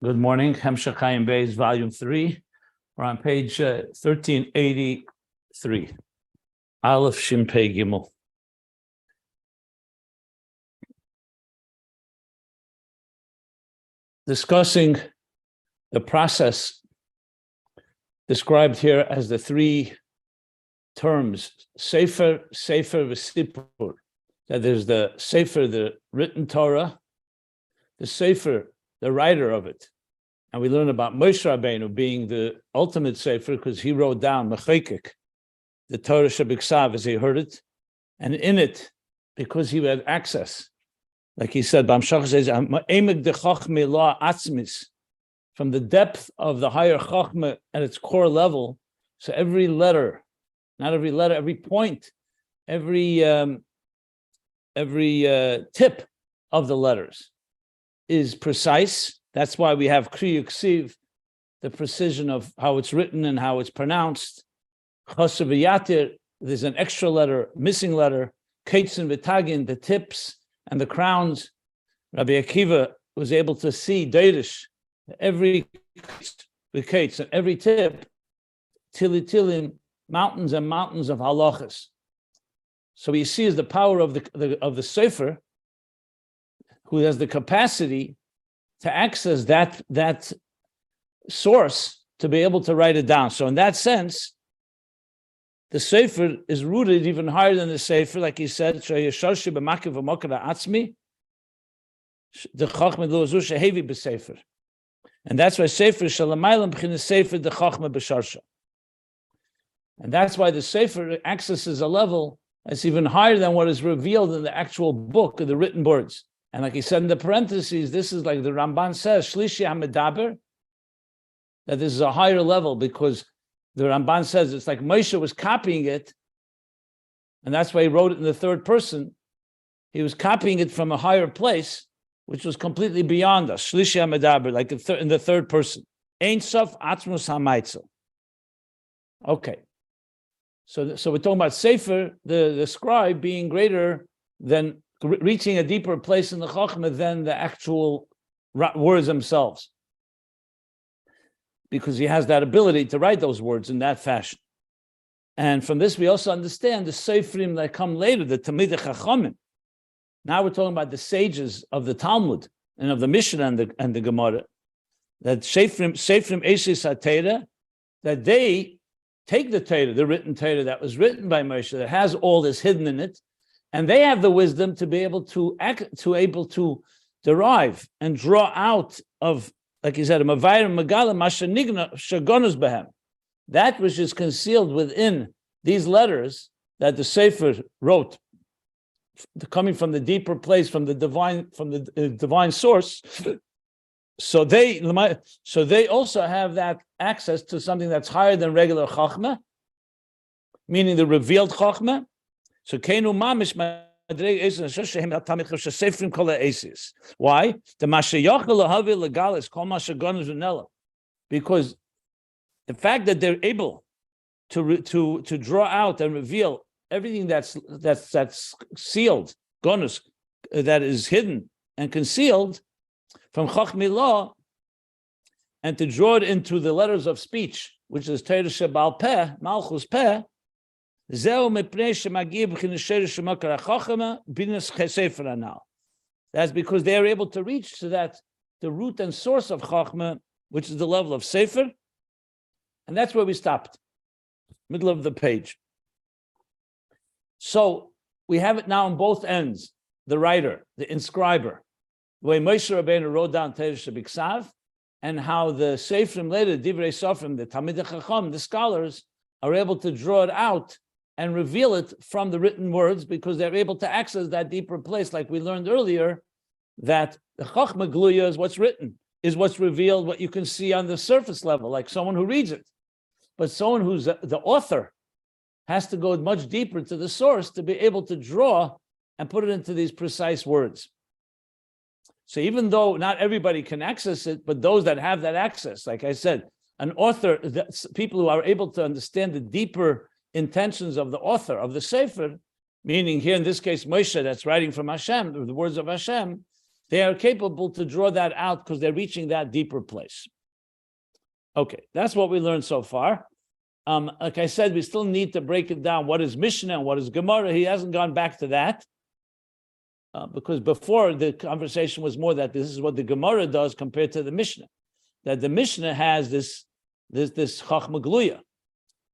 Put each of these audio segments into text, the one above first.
Good morning. Hemshech Ayin Beis, Volume 3. We're on page 1383. Aleph Shin Pei Gimel. Discussing the process described here as the three terms, Sefer, Sefer, V'Sipur. That is the Sefer, the written Torah, the Sefer, the writer of it. And we learn about Moshe Rabbeinu being the ultimate Sefer because he wrote down Mechekek, the Torah Shebiksav, as he heard it. And in it, because he had access, like he said, Bamshach says, from the depth of the higher Chochma at its core level. So every letter, not every letter, every point, every tip of the letters is precise. That's why we have Kri Yuksiv, the precision of how it's written and how it's pronounced. Chasav Yatir, there's an extra letter, missing letter. Keitzin V'Tagin, the tips and the crowns. Rabbi Akiva was able to see Deirish, every Kates and every tip, Tilim, mountains and mountains of halachas. So we see is the power of the Sefer, who has the capacity to access that source to be able to write it down. So in that sense, the Sefer is rooted even higher than the Sefer, like he said, the Chochma heavy b'Sefer. And that's why Sefer Shalamaylam b'chinas Sefer the Chochma b'Sharsha. And that's why the Sefer accesses a level that's even higher than what is revealed in the actual book of the written words. And like he said in the parentheses, this is like the Ramban says, Shlishi HaMedaber, that this is a higher level because the Ramban says it's like Moshe was copying it, and that's why he wrote it in the third person. He was copying it from a higher place, which was completely beyond us. Shlishi HaMedaber, like in the third person. Ein Sof Atzmus HaMaitzel. Okay. So we're talking about Sefer, the scribe being greater than reaching a deeper place in the Chochma than the actual words themselves, because he has that ability to write those words in that fashion. And from this, we also understand the Seferim that come later, the Talmidei Chachamim. Now we're talking about the sages of the Talmud and of the Mishnah and the Gemara, that Seferim Eishis HaTeirah, that they take the Torah, the written Torah that was written by Moshe, that has all this hidden in it, and they have the wisdom to be able to derive and draw out of, like he said, that which is concealed within these letters that the Sefer wrote, coming from the deeper place, from the divine source. So they also have that access to something that's higher than regular Chochma, meaning the revealed Chochma. So Keinu Mamish Seferim Kol Ha'esis. Why? The Mashayach Lahavi Legalis Kol Mashagonos V'Nela. Because the fact that they're able to draw out and reveal everything that's sealed, gonus, that is hidden and concealed from Chochmi law, and to draw it into the letters of speech, which is Torah Shebal Peh, Malchus Peh. That's because they are able to reach to that, the root and source of Chochma, which is the level of Sefer. And that's where we stopped, middle of the page. So we have it now on both ends, the writer, the inscriber, the way Moshe Rabbeinu wrote down Torah Shebiksav, and how the Seferim later, Divrei Sofrim, the Talmidei Chacham, the scholars, are able to draw it out and reveal it from the written words, because they're able to access that deeper place, like we learned earlier, that the Chochma Gluya is what's written, is what's revealed, what you can see on the surface level, like someone who reads it. But someone who's the author has to go much deeper to the source to be able to draw and put it into these precise words. So even though not everybody can access it, but those that have that access, like I said, an author, people who are able to understand the deeper intentions of the author of the Sefer, meaning here in this case Moshe, that's writing from Hashem, the words of Hashem, They are capable to draw that out because they're reaching that deeper place. Okay, that's what we learned so far. Like I said, we still need to break it down. What is Mishnah and what is Gemara? He hasn't gone back to that. Because before the conversation was more that this is what the Gemara does compared to the Mishnah. That the Mishnah has this Chochma Gluya.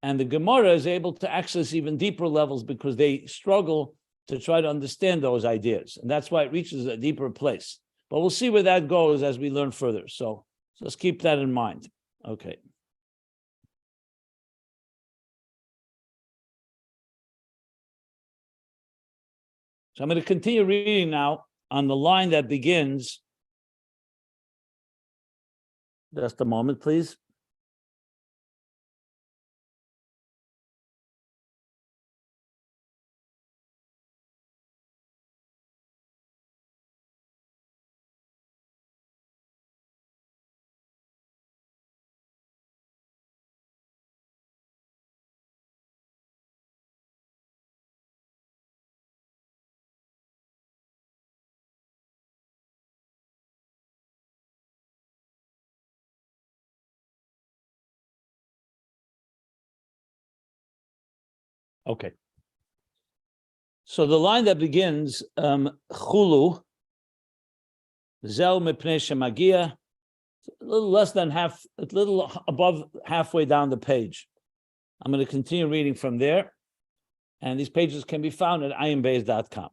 And the Gemara is able to access even deeper levels because they struggle to try to understand those ideas. And that's why it reaches a deeper place. But we'll see where that goes as we learn further. So let's keep that in mind. Okay. So I'm going to continue reading now on the line that begins. Just a moment, please. Okay. So the line that begins, Chulu, Zel Mipnei Shemagia, a little less than half, a little above halfway down the page. I'm going to continue reading from there. And these pages can be found at ayinbeis.com.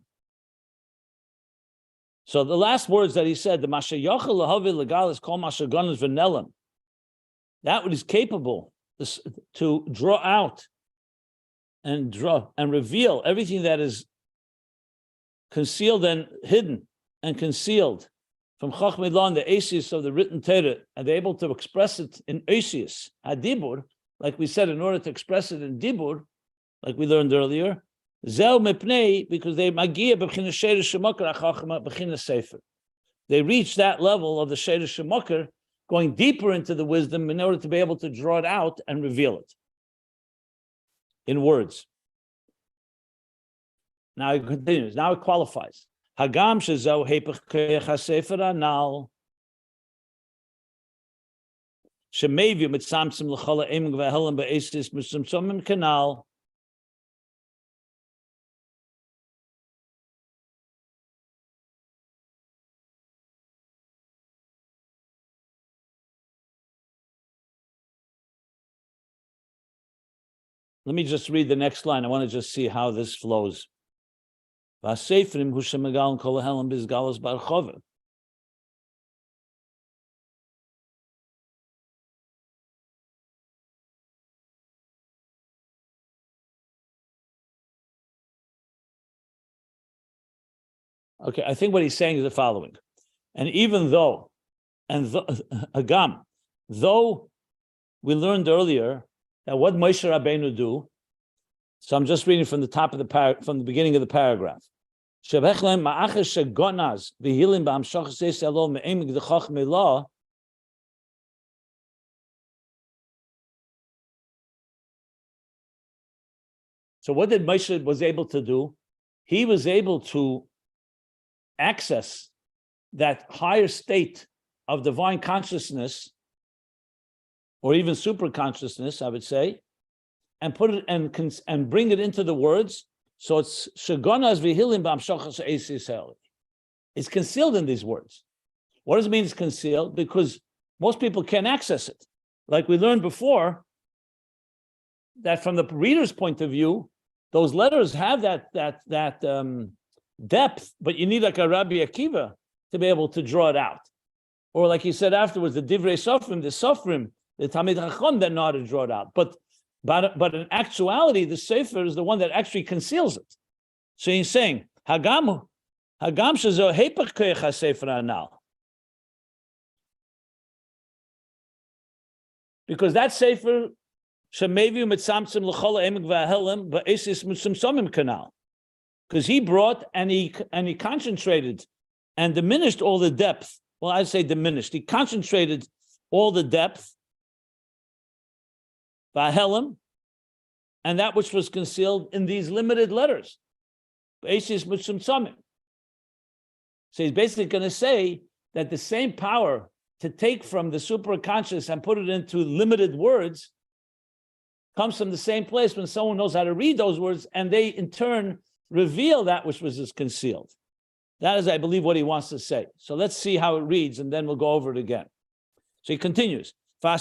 So the last words that he said, the Masha Yochel Lahavi Legalis Kol Masha Gonas Venelam, that what is capable to draw out and reveal everything that is concealed and hidden and concealed from Chochma Ilan, the Asius of the written Torah, and they're able to express it in Asius, Adibur, like we said, in order to express it in Dibur, like we learned earlier, Zel Mipnei, because they Magia B'china Sheirish Shemakar HaChochma B'china Sefer. They reach that level of the Sheirish Shemakar, going deeper into the wisdom in order to be able to draw it out and reveal it in words. Now it continues. Now it qualifies. Hagam shezau hepech koyach hasefer anal shemevi mitzamtzim l'chol ha'emig v'helam be'esis mitzamtzomim kanal. Let me just read the next line. I want to just see how this flows. Okay, I think what he's saying is the following. And even though, Agam, though we learned earlier that what Moshe Rabbeinu do, so I'm just reading from the top of from the beginning of the paragraph. So what did Moshe was able to do? He was able to access that higher state of divine consciousness, or even super consciousness, I would say, and put it and bring it into the words. So it's shagonas vihilim b'amshachas eisisel. It's concealed in these words. What does it mean it's concealed? Because most people can't access it. Like we learned before, that from the reader's point of view, those letters have that depth, but you need like a Rabbi Akiva to be able to draw it out. Or like he said afterwards, the Divrei Sofrim, the Talmid Chacham that know how to draw it out. But in actuality, the Sefer is the one that actually conceals it. So he's saying, Hagam shezo hepech koyach haSefer anal. Because that Sefer, shemeviu mitzamtzim l'chol ha'emig v'ahelim ba'esis mitzamtzomim kanal. Because he brought and he concentrated and diminished all the depth. Well, I'd say diminished. He concentrated all the depth, v'ahelim, and that which was concealed in these limited letters. Ba'esis mitzamtzomim. So he's basically going to say that the same power to take from the superconscious and put it into limited words comes from the same place when someone knows how to read those words, and they in turn reveal that which was concealed. That is, I believe, what he wants to say. So let's see how it reads, and then we'll go over it again. So he continues. So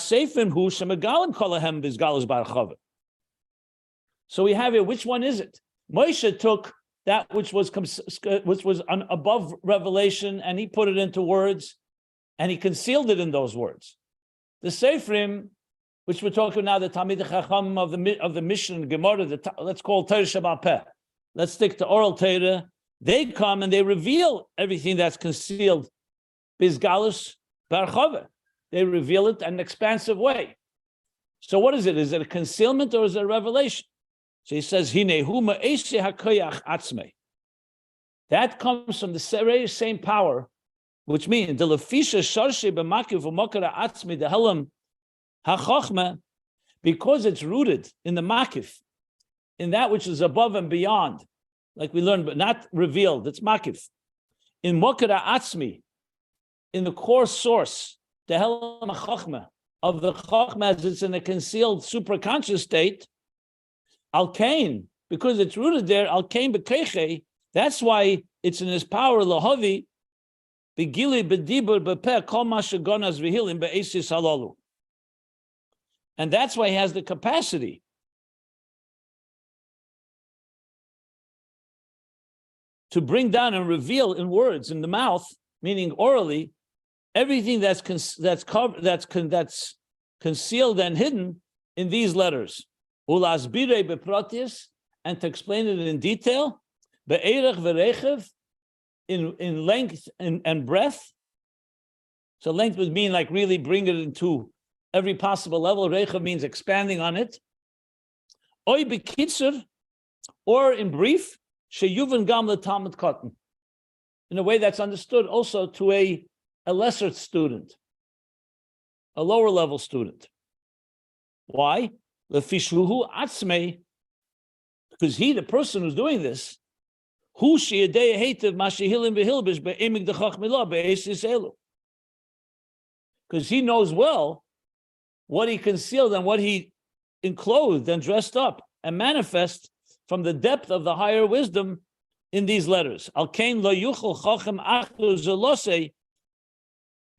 we have here, which one is it? Moshe took that which was above revelation, and he put it into words, and he concealed it in those words. The Seifrim, which we're talking now, the Talmid Chacham of the Mishnah Gemara, let's call Torah Shabbat Peh. Let's stick to oral Torah. They come and they reveal everything that's concealed. Bizgalus Barchava. They reveal it in an expansive way. So what is it? Is it a concealment or is it a revelation? So he says, Hine huma eishe hakoyach atzmei. That comes from the very same power, which means the lefisha sharshe b'makiv u'mokara atzmei the helam ha-chochma, because it's rooted in the makif, in that which is above and beyond, like we learned, but not revealed. It's makif. In mokara atzmi, in the core source, the helam ha-chochma, of the chochma as it's in a concealed superconscious state, al-kain, because it's rooted there, al-kain b'keiche, that's why it's in his power, lahavi, b'gili b'dibur b'peh, kol ma shegonas v'hilim b'esis halalu. And that's why he has the capacity to bring down and reveal in words, in the mouth, meaning orally, everything that's concealed and hidden in these letters. Ulasbire beprotis, and to explain it in detail, be'erech v'rechev, in length and breadth. So length would mean like really bring it into every possible level. Rechev means expanding on it. Oy bekitzur, or in brief, sheyuvan gam letalmid katan, in a way that's understood also to a lesser student, a lower level student. Why? Lefishluhu atzmei, because he, the person who's doing this, hu sheyadei heitev mashihilim v'hilbish be'emig dechach milah be'esis elu, because he knows well what he concealed and what he enclosed and dressed up and manifest from the depth of the higher wisdom in these letters. Al kain lo yuchel chachem achdu zelosei.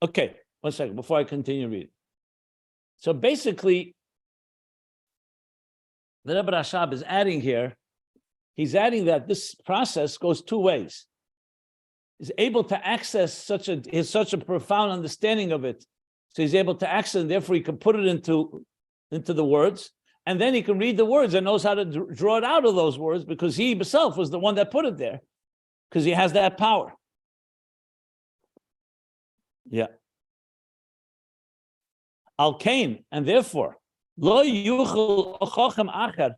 Okay, one second before I continue reading. So basically, the Rebbe Rashab is adding here, he's adding that this process goes two ways. He's able to access such a profound understanding of it. So he's able to access, and therefore he can put it into the words, and then he can read the words and knows how to draw it out of those words, because he himself was the one that put it there, because he has that power. Yeah. Al-Kain, and therefore, lo yuchel chachem achar,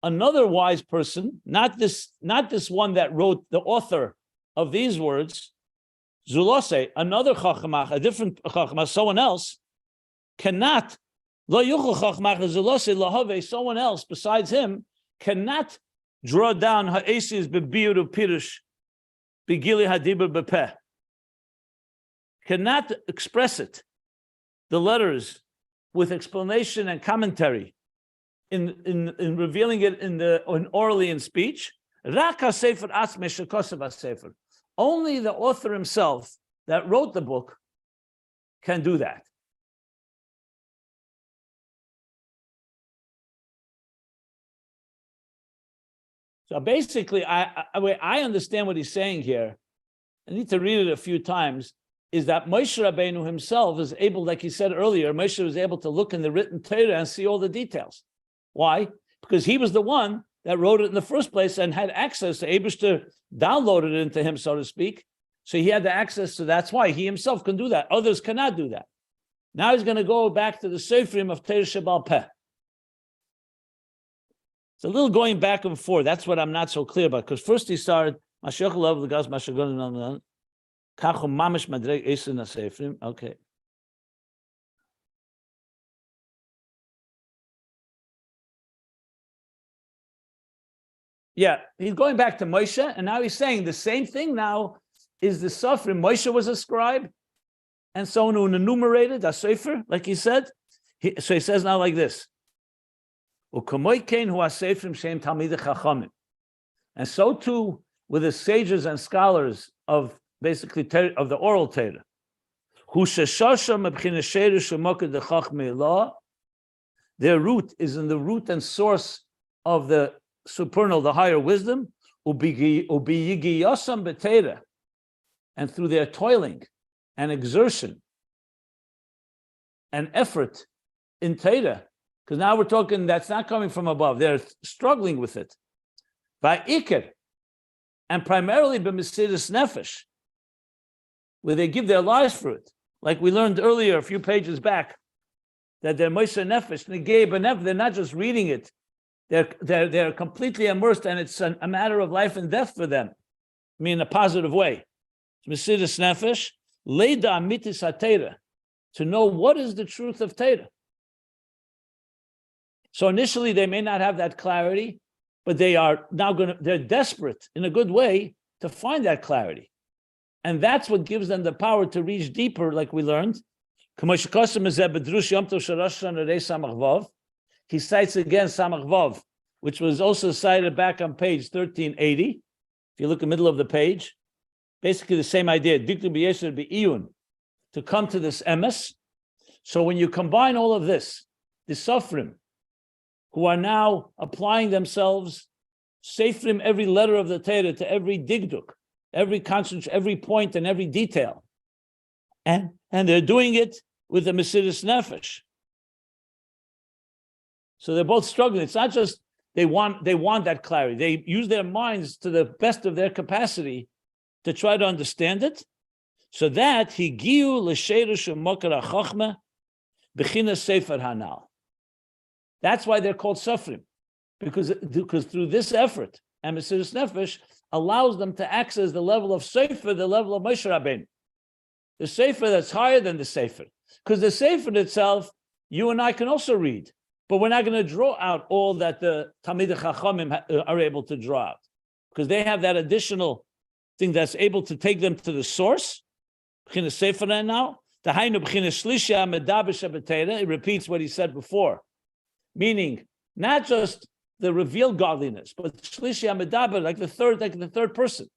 another wise person, not this one that wrote, the author of these words, Zulose, another chachmach, a different chachmach, someone else, cannot, lo yuchel chachmach Zulose lahave, someone else besides him, cannot draw down ha'esis bebiur pirush begili hadibur bepeh, cannot express it, the letters, with explanation and commentary, in revealing it in orally in speech. Rak hasefer atzmei shekosav hasefer. Only the author himself that wrote the book can do that. So basically, I understand what he's saying here. I need to read it a few times. Is that Moshe Rabbeinu himself is able, like he said earlier, Moshe was able to look in the written Torah and see all the details. Why? Because he was the one that wrote it in the first place and had access to Eibishter, downloaded it into him, so to speak. So he had the access to that's why he himself can do that. Others cannot do that. Now he's going to go back to the Seifrim of Torah Shebal Peh. It's a little going back and forth. That's what I'm not so clear about. Because first he started, Mashiach Lov L'Gaz Mashagon. Okay. Yeah, he's going back to Moshe, and now he's saying the same thing now is the Sofrim. Moshe was a scribe, and someone who enumerated a sefer, like he said. So he says now like this. And so too with the sages and scholars of basically of the oral Torah. Their root is in the root and source of the supernal, the higher wisdom, and through their toiling and exertion and effort in Torah, because now we're talking that's not coming from above, they're struggling with it. By Iker, and primarily by Mesiras Nefesh, where they give their lives for it. Like we learned earlier, a few pages back, that they're Moshe Nefesh, they're not just reading it, they're completely immersed, and it's a matter of life and death for them. I mean, in a positive way. Mesiras Nefesh, Leida Amitis HaTorah, to know what is the truth of Torah. So initially they may not have that clarity, but they are now they're desperate in a good way to find that clarity. And that's what gives them the power to reach deeper, like we learned. He cites again Samach Vav, which was also cited back on page 1380. If you look in the middle of the page, basically the same idea, to come to this emes. So when you combine all of this, the Sofrim, who are now applying themselves, Seifrim, every letter of the Torah, to every digduk, every concentration, every point and every detail. And they're doing it with the Mesiras Nefesh. So they're both struggling. It's not just they want that clarity. They use their minds to the best of their capacity to try to understand it. So that Higiu l'sheirish u'mokar ha'chochma b'china sefer hanal. That's why they're called Sofrim, because through this effort, and Mesiras Nefesh allows them to access the level of Sefer, the level of Moshe Rabbeinu. The Sefer that's higher than the Sefer. Because the Sefer itself, you and I can also read, but we're not going to draw out all that the Talmidei Chachamim are able to draw out, because they have that additional thing that's able to take them to the source. B'china Sefer now, Tahainu b'china Shlishia medaber shebetera. It repeats what he said before. Meaning, not just the revealed godliness, but Shlishia Medaber, like the third person.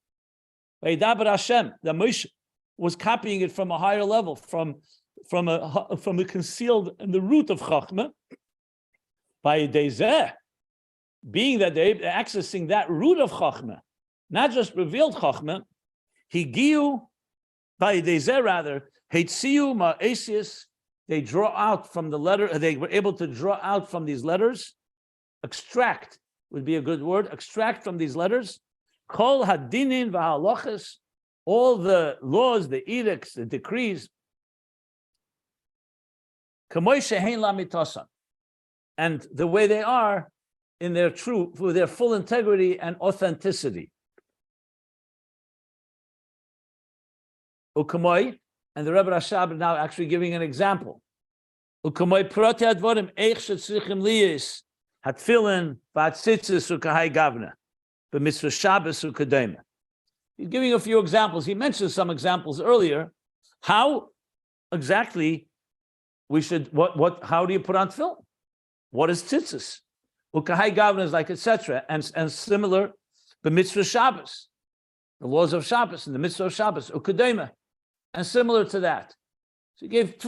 Vaydaber Hashem, that Moshe was copying it from a higher level, from a concealed in the root of Chochma. By Dezeh, being that they're accessing that root of Chochma, not just revealed Chochma, Higiu, by Dezeh rather, Heitziu Ma'esius. They draw out from the letter, they were able to draw out from these letters, extract would be a good word, extract from these letters, Kol hadinin v'halachas, all the laws, the edicts, the decrees, Kamoy shehein lamitosan, and the way they are in their true, with their full integrity and authenticity. Ukamoy, and the Rebbe Rashab is now actually giving an example. He's giving a few examples. He mentioned some examples earlier. How exactly we should, how do you put on tefillin? What is tzitzis? Ukahai gavna is like etc. And similar, the mitzvah Shabbos, the laws of Shabbos and the mitzvah of Shabbos, ukadema. And similar to that. So he gave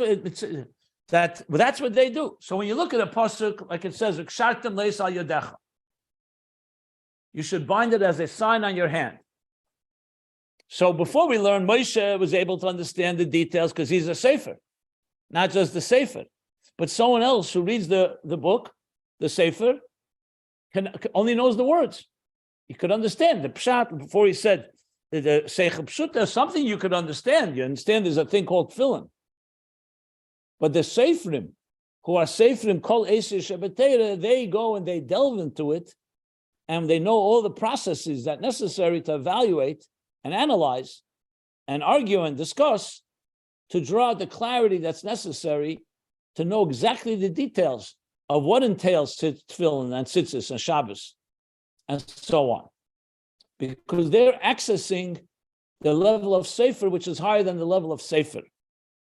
that, well, that's what they do. So when you look at a pasuk, like it says, "Kshartem leis al yadecha," you should bind it as a sign on your hand. So before we learn, Moshe was able to understand the details because he's a sefer, not just the sefer, but someone else who reads the book, the sefer, only knows the words. He could understand the pshat. Before he said, the Seichel Pshut, there's something you could understand. You understand there's a thing called tefillin. But the Seifrim, who are Seifrim Kol Esir Shabbatera, they go and they delve into it, and they know all the processes that are necessary to evaluate and analyze and argue and discuss to draw out the clarity that's necessary to know exactly the details of what entails tefillin and tzitzis and Shabbos and so on. Because they're accessing the level of Sefer, which is higher than the level of Sefer.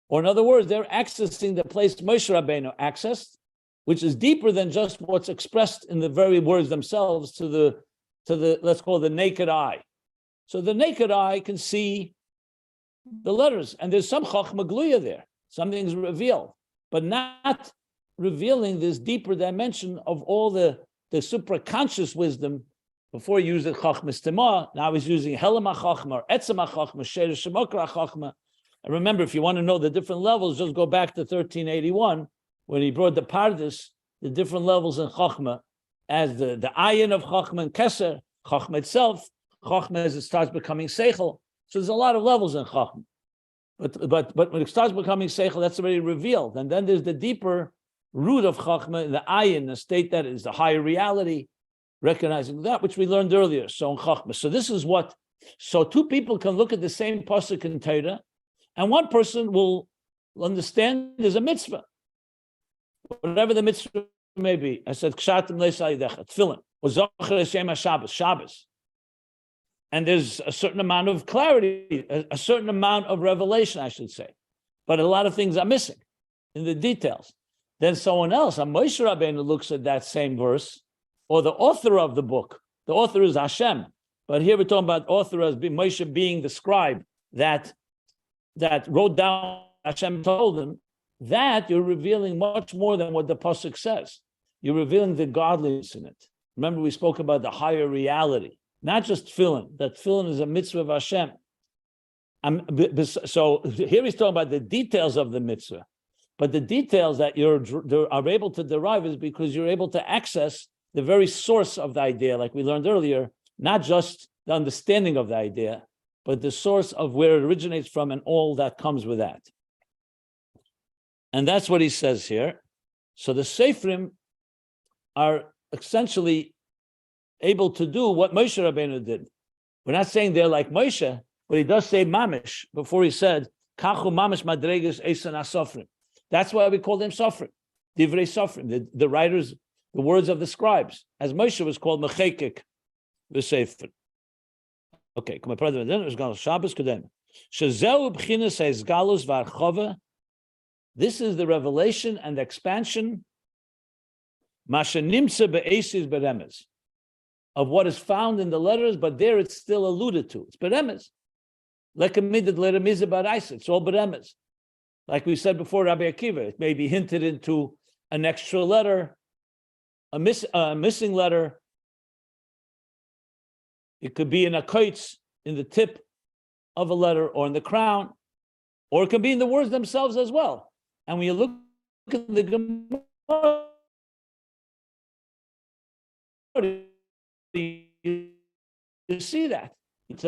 Or in other words, they're accessing the place Moshe Rabbeinu accessed, which is deeper than just what's expressed in the very words themselves to the let's call it the naked eye. So the naked eye can see the letters, and there's some Chochma Gluya there. Something's revealed, but not revealing this deeper dimension of all the supraconscious wisdom. Before he used Chochma Stima, now he's using Helama Chochma, or Etzema Chochma, Sheresh Shemokra Chochma. And remember, if you want to know the different levels, just go back to 1381, when he brought the Pardes, the different levels in Chochma, as the Ayin of Chochma and Keser, Chochma itself, Chochma as it starts becoming Seichel. So there's a lot of levels in Chochma. But when it starts becoming Seichel, that's already revealed. And then there's the deeper root of Chochma, the Ayin, the state that is the higher reality, recognizing that, which we learned earlier. So in Chochma. So this is what, so two people can look at the same pasuk in Torah, and one person will understand there's a mitzvah. Whatever the mitzvah may be. I said, Kshatim le'sayidech, tefillin, or Zocher Hashem HaShabbos, Shabbos. And there's a certain amount of clarity, a certain amount of revelation, I should say. But a lot of things are missing in the details. Then someone else, a Moshe Rabbeinu, looks at that same verse, or the author of the book. The author is Hashem. But here we're talking about author as Moshe being the scribe that wrote down, Hashem told him, that you're revealing much more than what the pasuk says. You're revealing the godliness in it. Remember, we spoke about the higher reality, not just tefillin. That tefillin is a mitzvah of Hashem. So here he's talking about the details of the mitzvah, but the details that you are able to derive is because you're able to access the very source of the idea, like we learned earlier, not just the understanding of the idea, but the source of where it originates from and all that comes with that. And that's what he says here. So the Seifrim are essentially able to do what Moshe Rabbeinu did. We're not saying they're like Moshe, but he does say mamish before he said, Kachu mamish madreges esan asofrim. That's why we call them sofrim, divrei sofrim, the writers, the words of the scribes, as Moshe was called mechekek, the Sefer. Okay, come on, brother. Then it was called Shabbos Kedem. Shezeu b'chinas ha'izgalus v'archova. This is the revelation and the expansion, mashenimtze be'esis beremes, of what is found in the letters, but there it's still alluded to. It's beremes. Lekamidet leremize baraisa. It's all beremes. Like we said before, Rabbi Akiva, it may be hinted into an extra letter, a missing letter. It could be in a koitz, in the tip of a letter, or in the crown, or it can be in the words themselves as well. And when you look at the Gemara, you see that. It's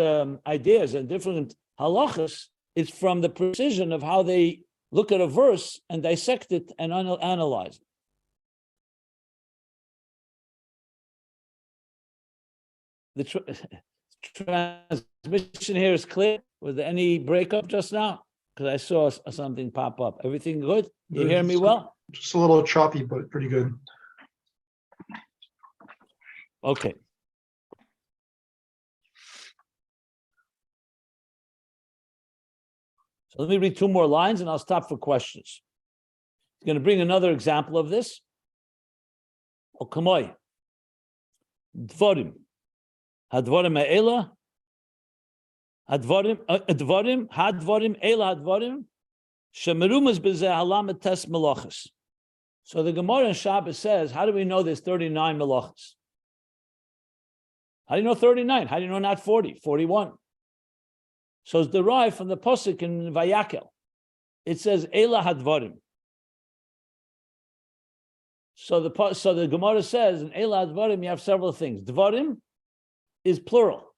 ideas and different halachas. It's from the precision of how they look at a verse and dissect it and analyze it. The transmission here is clear. Was there any breakup just now? Because I saw something pop up. Everything good? You hear me well? Just a little choppy, but pretty good. Okay. So let me read two more lines and I'll stop for questions. I'm going to bring another example of this. Okamoy. Dvorim. Hadvorim ha'ela. Hadvorim ela hadvorim. Shemerumas b'zeh halamet tes melachas. So the Gemara in Shabbos says, how do we know there's 39 melachas? How do you know 39? How do you know not 40, 41? So it's derived from the posuk in Vayakel. It says ela hadvorim. So the Gemara says in ela hadvorim you have several things. Dvorim is plural,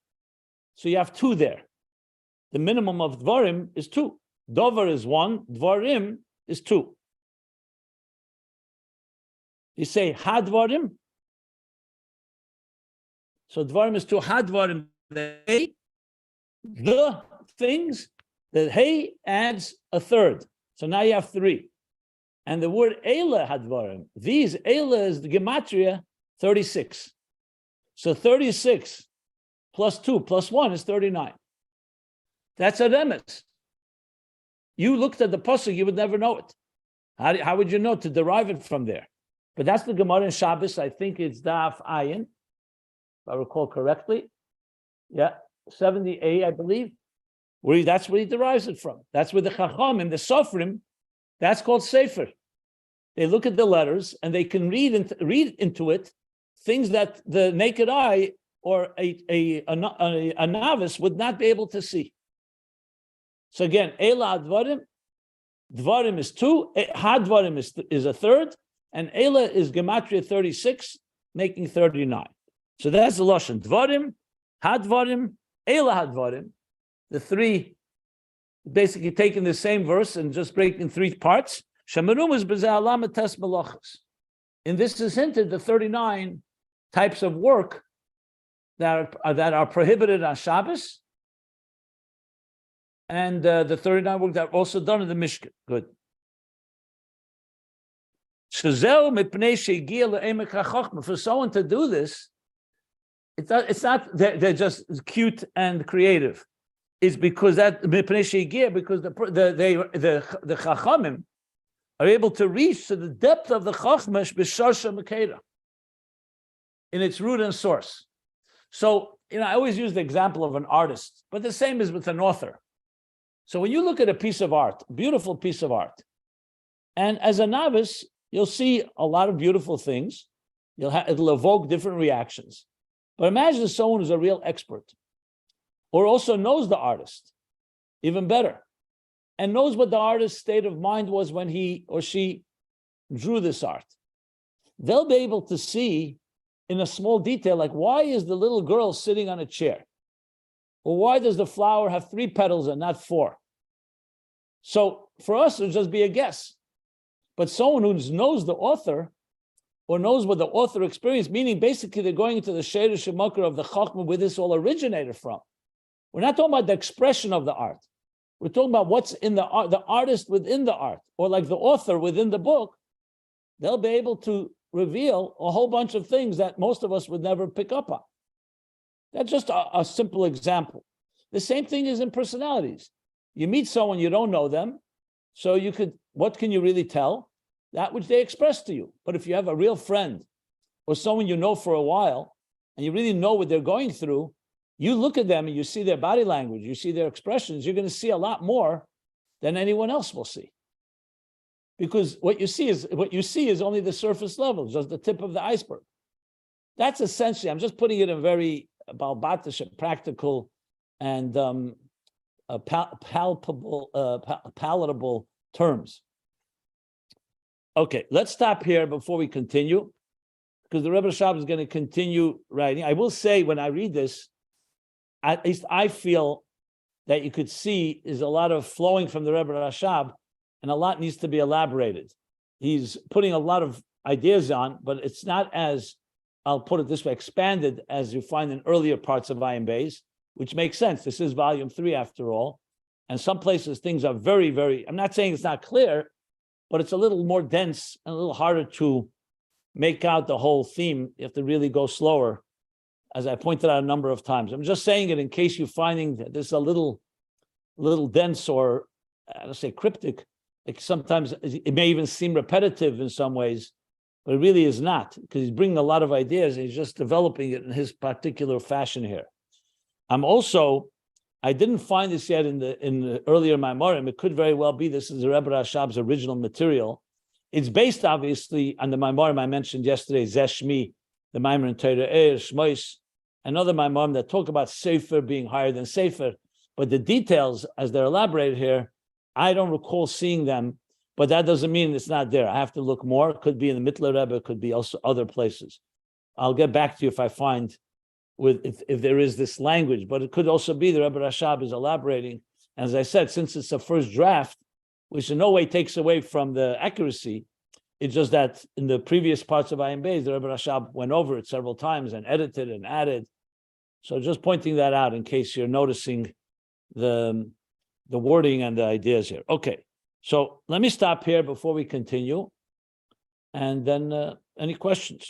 so you have two there. The minimum of dvorim is two. Dover is one. Dvorim is two. You say hadvorim. So dvorim is two. Hadvorim, the things. The hey adds a third. So now you have three. And the word Eila hadvarim, these Eila is the gematria 36. So 36 plus 2 plus 1 is 39. That's a remes. You looked at the pasuk, you would never know it. How would you know to derive it from there? But that's the Gemara in Shabbos. I think it's Daf Ayin, if I recall correctly. Yeah, 70a, I believe. That's where he derives it from. That's where the Chachamim, the Sofrim, that's called Sefer. They look at the letters and they can read into it things that the naked eye or a novice would not be able to see. So again, Eila Advarim, Dvarim is 2, Hadvarim is a third, and Eila is Gematria 36, making 39. So that's the Lashon. Dvarim, Hadvarim, Eila Hadvarim, the three, basically taking the same verse and just breaking 3 parts. Shamarum is B'Zeh Tes Melachas. In this is hinted the 39 types of work that are prohibited on Shabbos, and the 39 work that are also done in the Mishkan. Good. For someone to do this, it's not they're just cute and creative. It's because that because the Chachamim are able to reach to the depth of the Chochma b'sharsha mekera in its root and source. So, I always use the example of an artist, but the same is with an author. So when you look at a piece of art, beautiful piece of art, and as a novice, you'll see a lot of beautiful things. It'll evoke different reactions. But imagine someone who's a real expert, or also knows the artist, even better, and knows what the artist's state of mind was when he or she drew this art. They'll be able to see in a small detail, like why is the little girl sitting on a chair? Or why does the flower have 3 petals and not 4? So for us, it'll just be a guess. But someone who knows the author or knows what the author experienced, meaning basically they're going into the Sheirish Makar of the Chochma where this all originated from. We're not talking about the expression of the art. We're talking about what's in the art, the artist within the art, or like the author within the book. They'll be able to reveal a whole bunch of things that most of us would never pick up on. That's just a simple example. The same thing is in personalities. You meet someone, you don't know them, so what can you really tell? That which they express to you. But if you have a real friend or someone you know for a while, and you really know what they're going through, you look at them and you see their body language, you see their expressions, you're going to see a lot more than anyone else will see. Because what you see is only the surface level, just the tip of the iceberg. That's essentially, I'm just putting it in very balbatish, practical, and palatable terms. Okay, let's stop here before we continue, because the Rebbe Rashab is going to continue writing. I will say, when I read this, at least I feel that you could see is a lot of flowing from the Rebbe Rashab, and a lot needs to be elaborated. He's putting a lot of ideas on, but it's not as, I'll put it this way, expanded as you find in earlier parts of Ayin Beis, which makes sense. This is volume 3 after all. And some places things are very, very, I'm not saying it's not clear, but it's a little more dense and a little harder to make out the whole theme. You have to really go slower, as I pointed out a number of times. I'm just saying it in case you're finding that this is a little dense, or let's say cryptic. Like sometimes it may even seem repetitive in some ways, but it really is not, because he's bringing a lot of ideas and he's just developing it in his particular fashion here. I didn't find this yet in the earlier Maimarim. It could very well be this is the Rebbe Rashab's original material. It's based obviously on the Maimarim I mentioned yesterday, Zeshmi, the Maimar in Torah Shmois, and other Maimarim that talk about Sefer being higher than Sefer. But the details, as they're elaborated here, I don't recall seeing them, but that doesn't mean it's not there. I have to look more. It could be in the Mittler Rebbe, it could be also other places. I'll get back to you if I find if there is this language, but it could also be the Rebbe Rashab is elaborating. As I said, since it's a first draft, which in no way takes away from the accuracy, it's just that in the previous parts of Ayin Beis, the Rebbe Rashab went over it several times and edited and added. So just pointing that out in case you're noticing the wording and the ideas here. Okay, so let me stop here before we continue. And then any questions?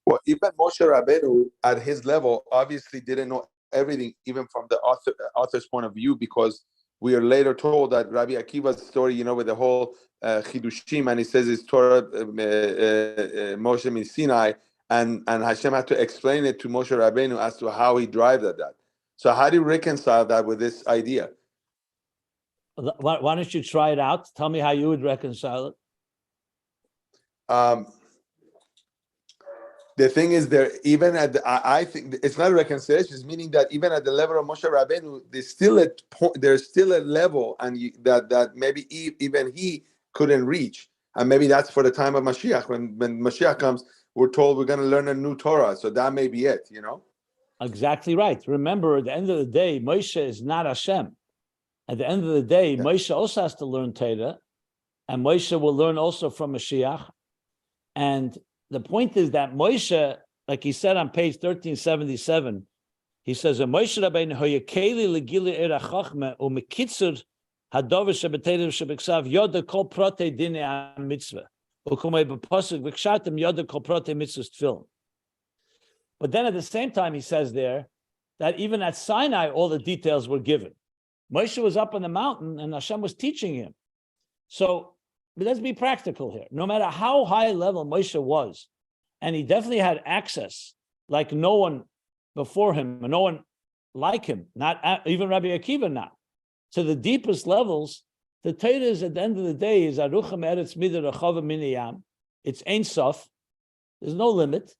Well, even Moshe Rabbeinu, at his level, obviously didn't know everything, even from the author's point of view, because we are later told that Rabbi Akiva's story, with the whole Chidushim, and he says it's Torah Moshe min Sinai, and Hashem had to explain it to Moshe Rabbeinu as to how he drives at that. So how do you reconcile that with this idea? Why don't you try it out? Tell me how you would reconcile it. The thing is, there even at I think it's not a reconciliation. It's meaning that even at the level of Moshe Rabbeinu, there's still a level, and that maybe even he couldn't reach, and maybe that's for the time of Mashiach. When Mashiach comes, we're told we're going to learn a new Torah, so that may be it. Exactly right. Remember, at the end of the day, Moshe is not Hashem. At the end of the day, Moshe also has to learn Torah, and Moshe will learn also from Mashiach. And the point is that Moshe, like he said on page 1377, he says, Moshe Rabbeinu hoyakeli legili era chochma umekitzur hadover shebeterim shebeksav yoda kol prote dine mitzvah ukumei b'posuk v'kshatim yoda kol prote mitzvah tefillin. But then at the same time, he says there that even at Sinai, all the details were given. Moshe was up on the mountain and Hashem was teaching him. So but let's be practical here. No matter how high level Moshe was, and he definitely had access like no one before him, and no one like him, not even Rabbi Akiva not, to the deepest levels, the Torah is at the end of the day is Aruchem Eretz Midah Rechava Miniyam. It's Ein Sof. There's no limit.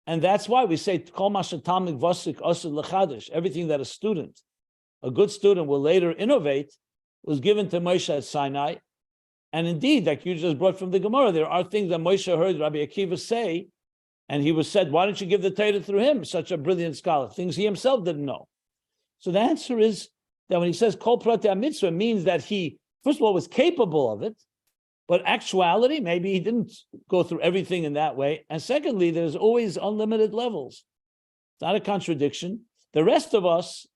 And that's why we say Kol Mashatamik Vosik Osud Lechadish. Everything that a good student will later innovate, was given to Moshe at Sinai. And indeed, like you just brought from the Gemara, there are things that Moshe heard Rabbi Akiva say, and he was said, why don't you give the Torah through him, such a brilliant scholar, things he himself didn't know. So the answer is that when he says Kol Pratei HaMitzvah, means that he, first of all, was capable of it, but actuality, maybe he didn't go through everything in that way. And secondly, there's always unlimited levels. It's not a contradiction. The rest of us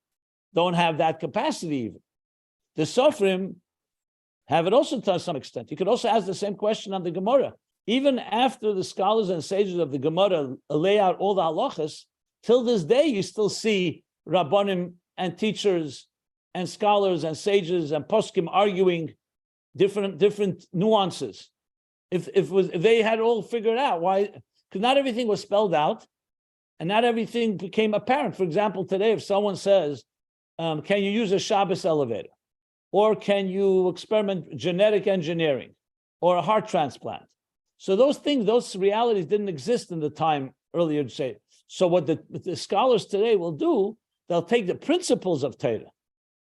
don't have that capacity even. The Sofrim have it also to some extent. You could also ask the same question on the Gemara. Even after the scholars and sages of the Gemara lay out all the halachas, till this day you still see Rabbanim and teachers and scholars and sages and poskim arguing different nuances. If they had all figured out why, because not everything was spelled out, and not everything became apparent. For example, today, if someone says, "Can you use a Shabbos elevator?" Or can you experiment genetic engineering or a heart transplant? So those things, those realities didn't exist in the time earlier to say. So what the scholars today will do, they'll take the principles of Torah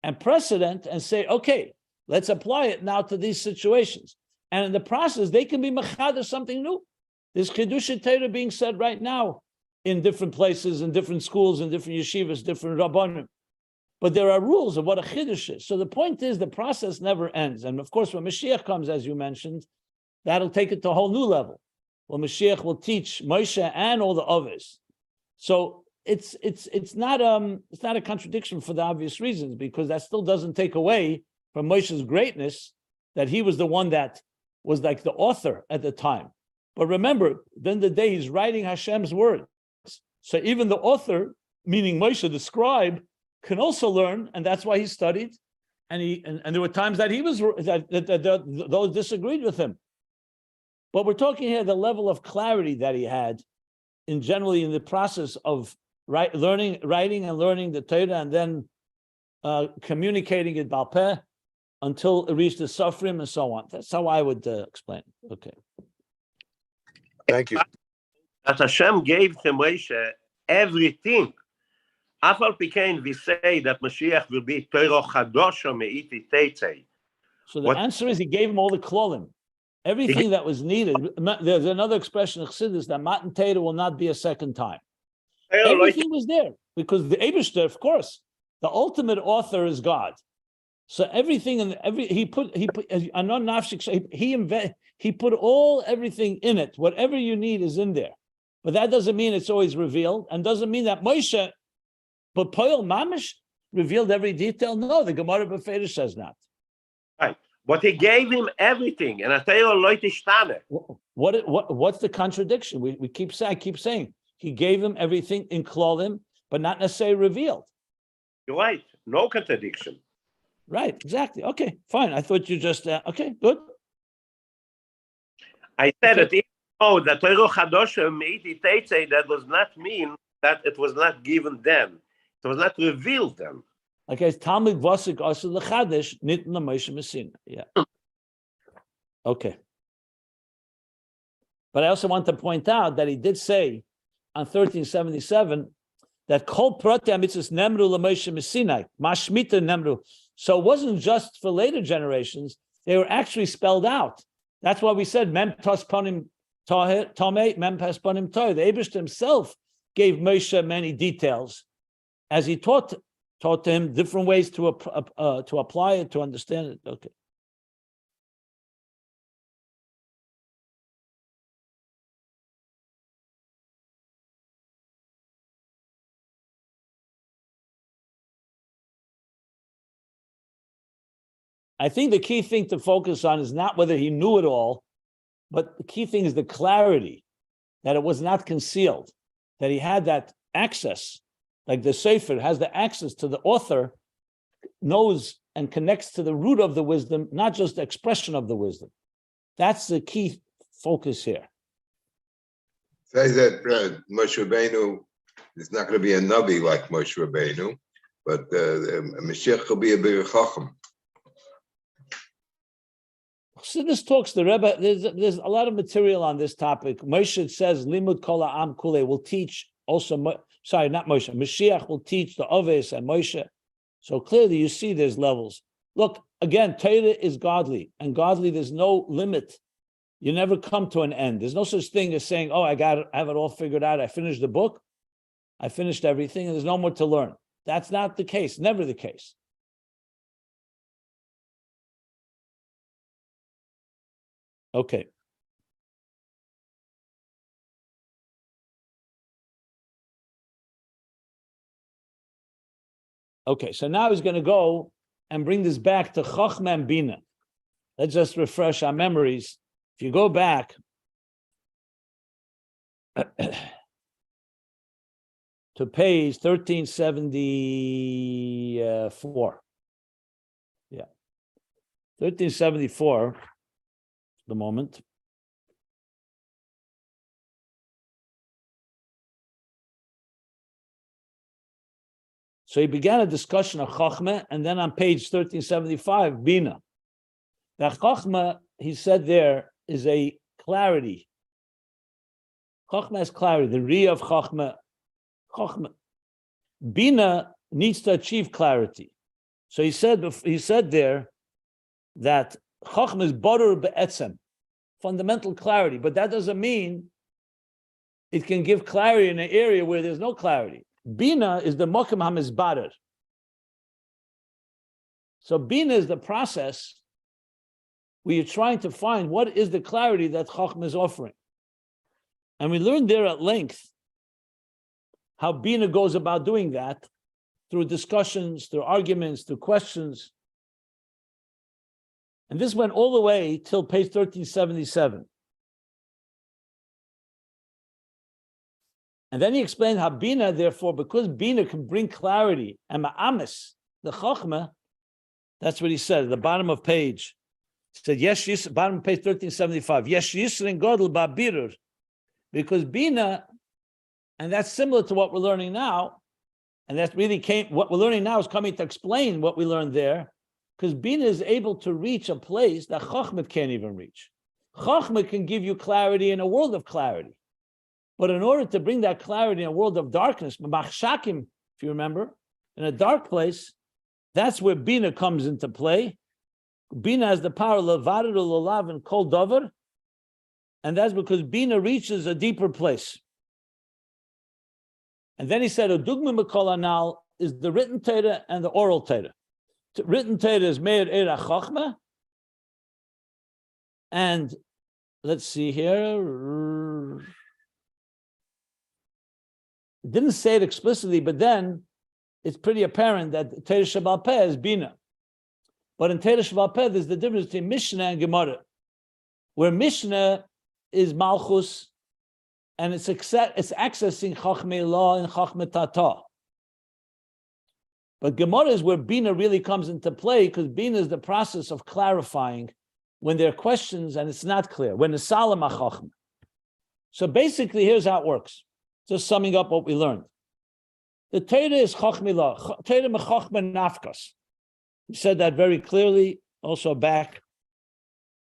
and precedent and say, okay, let's apply it now to these situations. And in the process, they can be machadar something new. There's Chidush Torah being said right now in different places, in different schools, in different yeshivas, different rabbanim. But there are rules of what a chiddush is. So the point is the process never ends. And of course, when Mashiach comes, as you mentioned, that'll take it to a whole new level. Well, Mashiach will teach Moshe and all the others. So it's not a contradiction for the obvious reasons, because that still doesn't take away from Moshe's greatness that he was the one that was like the author at the time. But remember, then the day he's writing Hashem's words. So even the author, meaning Moshe, the scribe, can also learn, and that's why he studied. And there were times that he was that those disagreed with him. But we're talking here the level of clarity that he had in generally in the process of writing and learning the Torah, and then communicating it Baal Peh until it reached the Sofrim and so on. That's how I would explain it. Okay. Thank you. That Hashem gave to Moshe everything. Afal Pikein, we say that Mashiach will be Torah Chadosha Me'iti Teitzei. So the answer is he gave him all the klolim. Everything that was needed. There's another expression of Chassidus that Matan Torah will not be a second time. Everything was there because the Eibishter, of course, the ultimate author is God. So everything and he put everything in it. Whatever you need is in there. But that doesn't mean it's always revealed, and doesn't mean that Moshe, but Poel Mamish revealed every detail. No, the Gemara Beferish says not. Right. But he gave him everything, and I tell you, what's the contradiction? I keep saying he gave him everything in Klolim, but not necessarily revealed. You're right. No contradiction. Right, exactly. Okay, fine. I thought you just, okay, good. I said Okay. that Torah Chadosha Meiti Teitze, that does not mean that it was not given then. It was not revealed then. Okay, Talmud Vasik Asul Lechadesh Nitn LaMoshe Messina. Yeah. Okay. But I also want to point out that he did say on 1377 that Kol Protei Mitzvos Nemru LaMoshe Messina, Mashmita Nemru. So it wasn't just for later generations, they were actually spelled out. That's why we said Mem Tos Ponim Tomei, Mem Pas Ponim Toy. The Eibishter himself gave Moshe many details as he taught him different ways to apply it, to understand it. Okay. I think the key thing to focus on is not whether he knew it all, but the key thing is the clarity, that it was not concealed, that he had that access, like the Sefer has the access to the author, knows and connects to the root of the wisdom, not just the expression of the wisdom. That's the key focus here. Says that Moshe Rabbeinu is not going to be a Navi like Moshe Rabbeinu, but Mashiach will be a bigger Chacham. So this talks the Rebbe. There's a lot of material on this topic. Moshe says Limud Kol Ha'am Kulei will teach also. Sorry, not Moshe. Mashiach will teach the Oves and Moshe. So clearly, you see there's levels. Look again. Torah is godly, and godly. There's no limit. You never come to an end. There's no such thing as saying, "Oh, I have it all figured out. I finished the book. I finished everything, and there's no more to learn." That's not the case. Never the case. Okay. Okay, so now he's going to go and bring this back to Chochma and Binah. Let's just refresh our memories. If you go back to page 1374. Yeah. 1374. The moment. So he began a discussion of Chochma, and then on page 1375, Binah. That Chochma, he said there, is a clarity. Chochma is clarity, the Riyah of Chochma. Binah needs to achieve clarity. So he said there that Chochma is Borur Be'etzem, fundamental clarity, but that doesn't mean it can give clarity in an area where there's no clarity. Binah is the Mokem HaMizbarer. So Binah is the process where you're trying to find what is the clarity that Chochma is offering. And we learned there at length how Binah goes about doing that through discussions, through arguments, through questions. And this went all the way till page 1377. And then he explained how Binah, therefore, because Binah can bring clarity and ma'amis, the Chochma, that's what he said at the bottom of page. He said, yes, bottom of page 1375, yes, Yisrin Godel Ba'birur. Because Binah, and that's similar to what we're learning now, and that really what we're learning now is coming to explain what we learned there, because Binah is able to reach a place that Chochma can't even reach. Chochma can give you clarity in a world of clarity. But in order to bring that clarity in a world of darkness, Machshakim, if you remember, in a dark place, that's where Binah comes into play. Binah has the power of Levadir Lolav and Kol Dover, and that's because Binah reaches a deeper place. And then he said, Udugma Mikol Anal is the written Torah and the oral Torah. Written Torah is Meir Eira Chochma, and let's see here. It didn't say it explicitly, but then it's pretty apparent that Torah Shebal Peh is Binah. But in Torah Shebal Peh, there's the difference between Mishnah and Gemara, where Mishnah is Malchus, and it's accessing Chochmei Law and Chochmei Tata. But Gemara is where Binah really comes into play, because Binah is the process of clarifying when there are questions and it's not clear. When it's Salam HaChochma. So basically, here's how it works. Just summing up what we learned. The Torah is Chochmilah, Torah Mechochma Nafkas. We said that very clearly, also back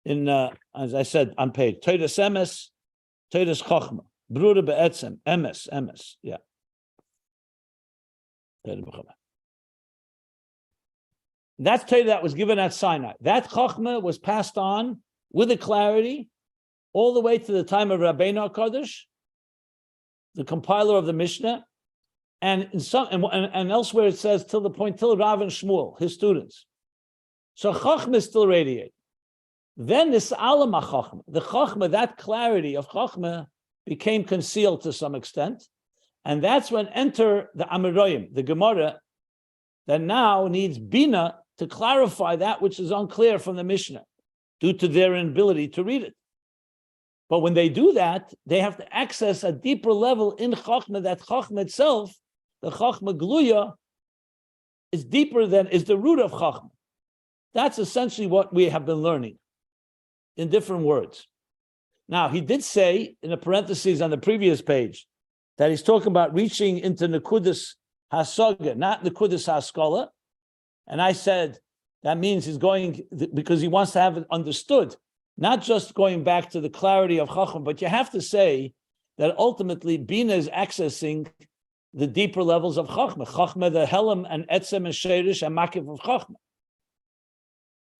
in, as I said, on page. Torah Semes, Torah is Chochma. Bruder Be'etzem, Emes, yeah. That's Torah that was given at Sinai. That Chochma was passed on with a clarity all the way to the time of Rabbeinu HaKadosh, the compiler of the Mishnah, and in some and elsewhere it says till Rav and Shmuel, his students. So Chochma is still radiating. Then this Alam HaChochma, the Chochma, that clarity of Chochma became concealed to some extent, and that's when enter the Amoraim, the Gemara, that now needs Binah to clarify that which is unclear from the Mishnah, due to their inability to read it. But when they do that, they have to access a deeper level in Chochma. That Chochma itself, the Chochma Gluya, is deeper than is the root of Chochma. That's essentially what we have been learning in different words. Now, he did say in the parentheses on the previous page that he's talking about reaching into Nekudas Hasaga, not Nekudas Haskala. And I said that means he's going because he wants to have it understood, not just going back to the clarity of Chochma, but you have to say that ultimately Binah is accessing the deeper levels of Chochma. Chochma, the Helam and Etzem and Sherish and Makif of Chochma.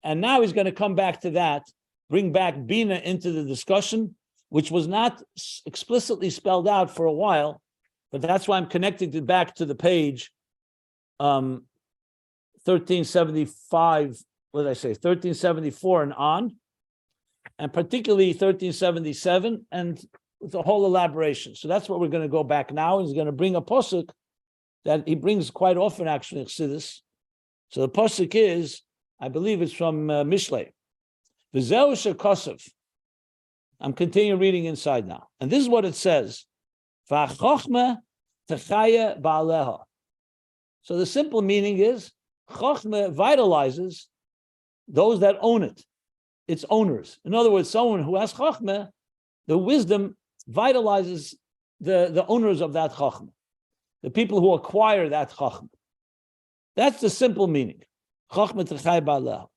And now he's going to come back to that, bring back Binah into the discussion, which was not explicitly spelled out for a while, but that's why I'm connecting it back to the page 1375, what did I say, 1374 and on, and particularly 1377, and the whole elaboration. So that's what we're going to go back now. He's going to bring a posuk that he brings quite often, actually, in Chassidus. So the posuk is, I believe it's from Mishlei. V'zeu shekosav. I'm continuing reading inside now. And this is what it says. V'chochma techaya ba'aleha. So the simple meaning is, Chochma vitalizes those that own it, its owners. In other words, someone who has Chochma, the wisdom vitalizes the owners of that Chochma, the people who acquire that Chochma. That's the simple meaning. Chochma techaya ba'aleha.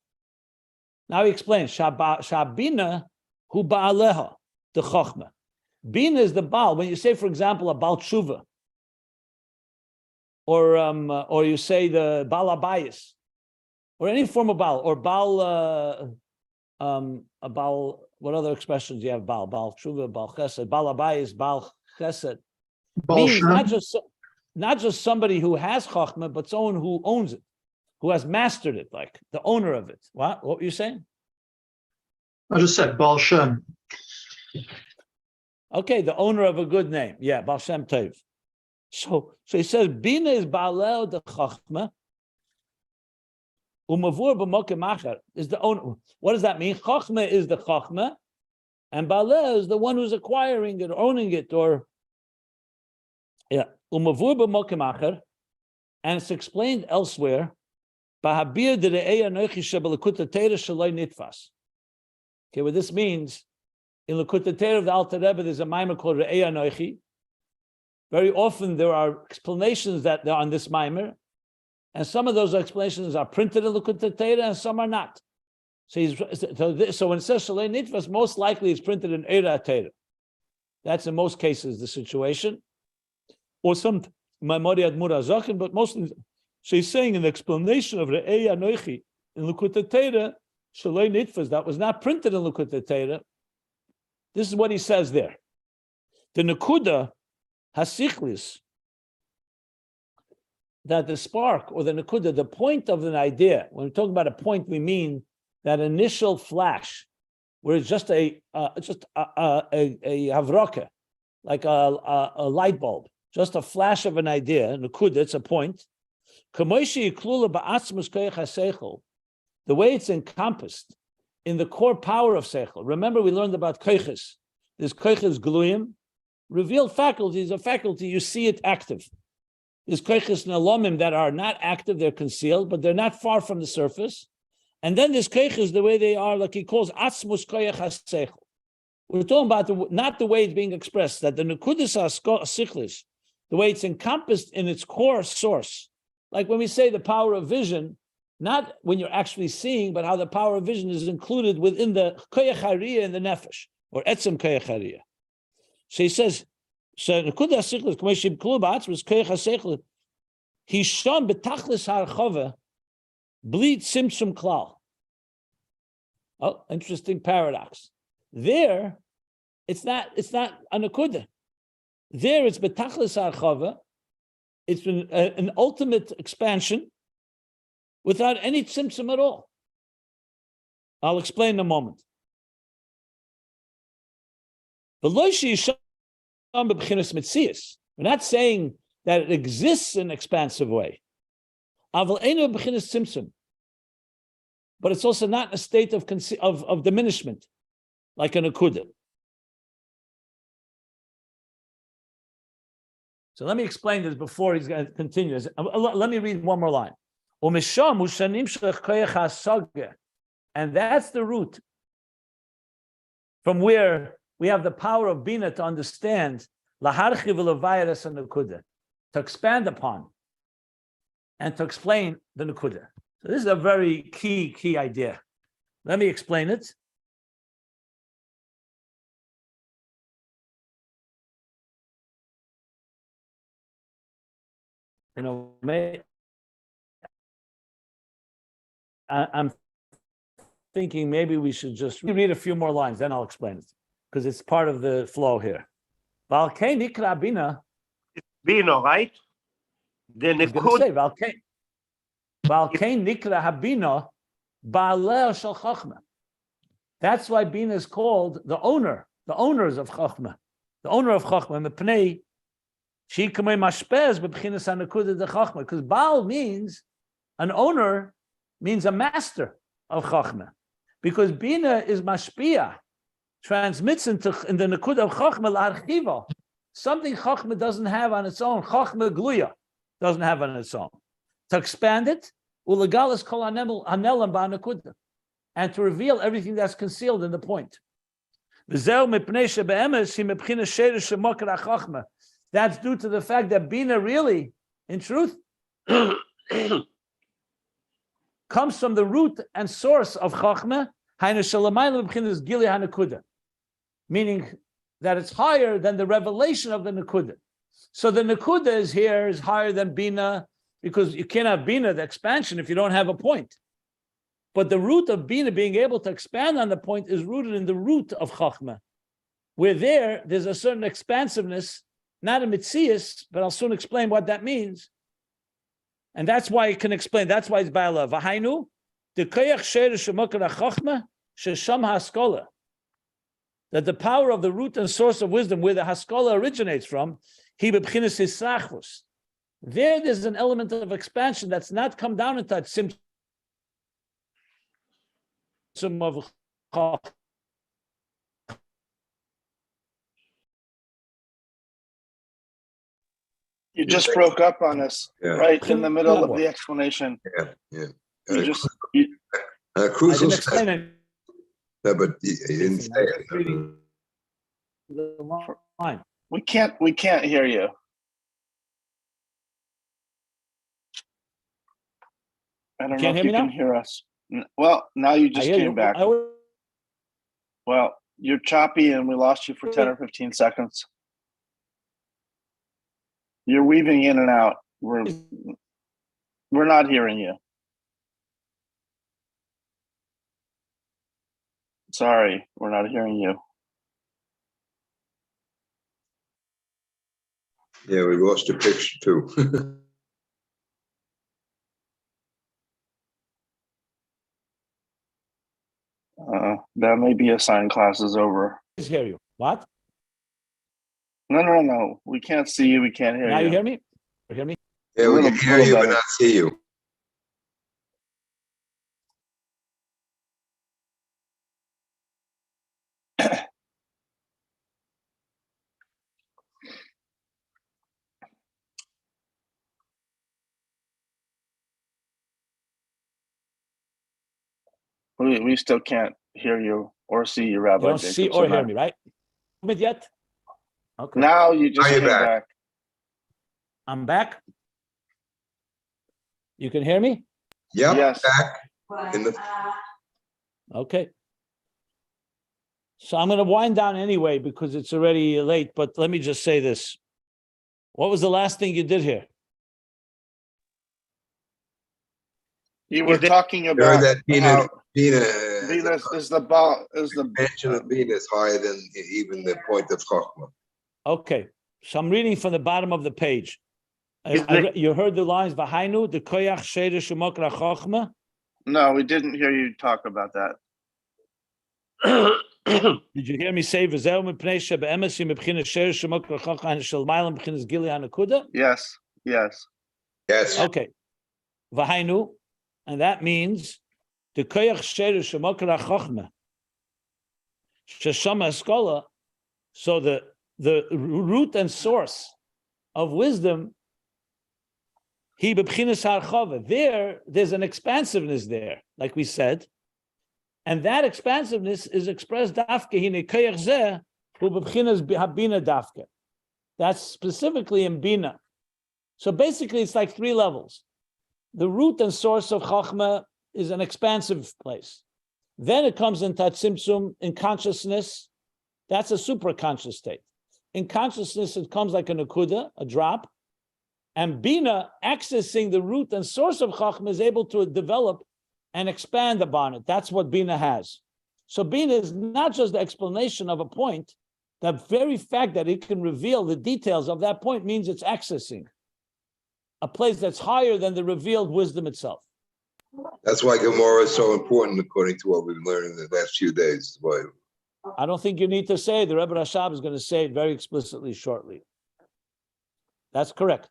Now he explains, Shabina hu ba'aleha, the Chochma. Bina is the Baal. When you say, for example, a Baal Tshuva, or you say the Baal Abayis, or any form of Baal, or Baal, a Baal, what other expressions do you have? Baal Tshuva, Baal Chesed, Baal Abayis, Baal Chesed. Means not just somebody who has Chochma, but someone who owns it, who has mastered it, like the owner of it. What were you saying? I just said Baal Shem. Okay, the owner of a good name. Yeah, Baal Shem Tov. So he says, Bina is Baaleo the Chochma. Umavur b'mokem acher is the owner. What does that mean? Chochma is the Chochma, and Baaleo is the one who's acquiring it, owning it, or yeah. Umavur b'mokem acher, and it's explained elsewhere. B'habir d're'ei anochi shebelekuta Torah shaloi nitfas. Okay, what this means, in Lekuta Torah of the Alter Rebbe, there's a mimer called Re'ei Anochi. Very often there are explanations that are on this mimer, and some of those explanations are printed in Lekuta Torah, and some are not. So when it says Shalei Nitvas, most likely it's printed in Eira Torah. That's in most cases the situation. Or some Maimori Admur Azakin, but mostly, so he's saying in the explanation of Re'ei Anochi in Lekuta Torah, Shalei Nitvas, that was not printed in Lekuta Torah. This is what he says there. The Nekuda Hasichlis, that the spark or the Nekuda, the point of an idea, when we talk about a point, we mean that initial flash, where it's just a havraka, like a light bulb, just a flash of an idea. Nekuda, it's a point. The way it's encompassed in the core power of Seichel. Remember, we learned about Koiches. There's Koiches Gluyim, revealed faculties, a faculty, you see it active. There's koiches nalomim that are not active, they're concealed, but they're not far from the surface. And then there's koiches the way they are, like he calls atzmus koyach haseichel. We're talking about not the way it's being expressed, that the nekudas sichlis, the way it's encompassed in its core source. Like when we say the power of vision, not when you're actually seeing, but how the power of vision is included within the koyach hariyah and the nefesh, or etzem koyach hariyah. So he says, so nekudas sichlis, k'mei shibkulu ba'atzmus koyach haseichel, hisham betachlis harchava, bleed simsum klal. Oh, interesting paradox. There, it's not a nekuda. There, it's betachlis harchava. It's an ultimate expansion without any tzimtzum at all. I'll explain in a moment. We're not saying that it exists in an expansive way. But it's also not in a state of diminishment, like an akuda. So let me explain this before he's going to continue. Let me read one more line. And that's the root from where we have the power of Binah to understand, to expand upon and to explain the Nakuda. So this is a very key idea. Let me explain it. I'm thinking maybe we should just read a few more lines, then I'll explain it, because it's part of the flow here. Binah, right? The Nikud. That's why Binah is called the owners of Chochma, the owner of Chochma. Because Baal means an owner, means a master of Chochma. Because Binah is mashpia, transmits in the Nakud of Chochma l'archiva, something Chochma doesn't have on its own, Chochma gluya doesn't have on its own. To expand it, ulagalas kol hanelam ba'nakuda, and to reveal everything that's concealed in the point. That's due to the fact that Binah really, in truth, comes from the root and source of Chochma, meaning that it's higher than the revelation of the Nakuda. So the Nakuda is higher than Binah, because you can't have Binah, the expansion, if you don't have a point. But the root of Binah being able to expand on the point is rooted in the root of Chochma, where there's a certain expansiveness, not a mitzias, but I'll soon explain what that means. And that's why it can explain, that's why it's Ba'ala. V'hainu, the koyach she'erish she'mokar ha'chochma, she'sham ha'haskola. That the power of the root and source of wisdom, where the haskola originates from, he b'bchinas hisachvus. There's an element of expansion that's not come down into that symptom of Chochma. You just broke up on us right in the middle of the explanation. Yeah. You just Crucial I didn't explain it. No, but you didn't say it. Fine. we can't hear you. I don't know if you can hear us. Well, now you just came back. Well, you're choppy and we lost you for 10 or 15 seconds. You're weaving in and out. We're not hearing you. Sorry, we're not hearing you. Yeah, we lost your picture too. That may be a sign class is over. Please hear you. What? No. We can't see you. We can't hear you. Now you hear me? You hear me? Yeah, we can hear you, but not see you. We still can't hear you or see you, Rabbi. You don't see or hear me, right? Yet? Okay. Now you just came back. back. I'm back. You can hear me? Yep, Yes. back in the. Okay. So I'm going to wind down anyway because it's already late, but let me just say this. What was the last thing you did here? You were talking about that how Binah Venus is the expansion of Binah is higher than even the point of Chochma. Okay. So I'm reading from the bottom of the page. You heard the lines, V'hainu, the koyach she'er shemokra chochma? No, we didn't hear you talk about that. Did you hear me say, V'zeu mipnei shebe'emes mibchina she'er shemokra chochma and shel ma'alam b'chinas gili hanakuda? Yes. Yes. Okay. V'hainu, and that means the koyach she'er shemokra chochma. Sheshama eskola, so the root and source of wisdom, he b'bchinas harchava. There's an expansiveness there, like we said, and that expansiveness is expressed dafke hine koyach zeh hu b'bchinas habina dafke. That's specifically in Binah. So basically, it's like three levels. The root and source of Chochma is an expansive place. Then it comes in Tatzimtzum, in consciousness. That's a supraconscious state. In consciousness, it comes like a nakuda, a drop. And Binah, accessing the root and source of Chochma, is able to develop and expand upon it. That's what Binah has. So Binah is not just the explanation of a point. The very fact that it can reveal the details of that point means it's accessing a place that's higher than the revealed wisdom itself. That's why Gemara is so important, according to what we've learned in the last few days. Why? I don't think you need to say it. The Rebbe Rashab is going to say it very explicitly shortly. That's correct.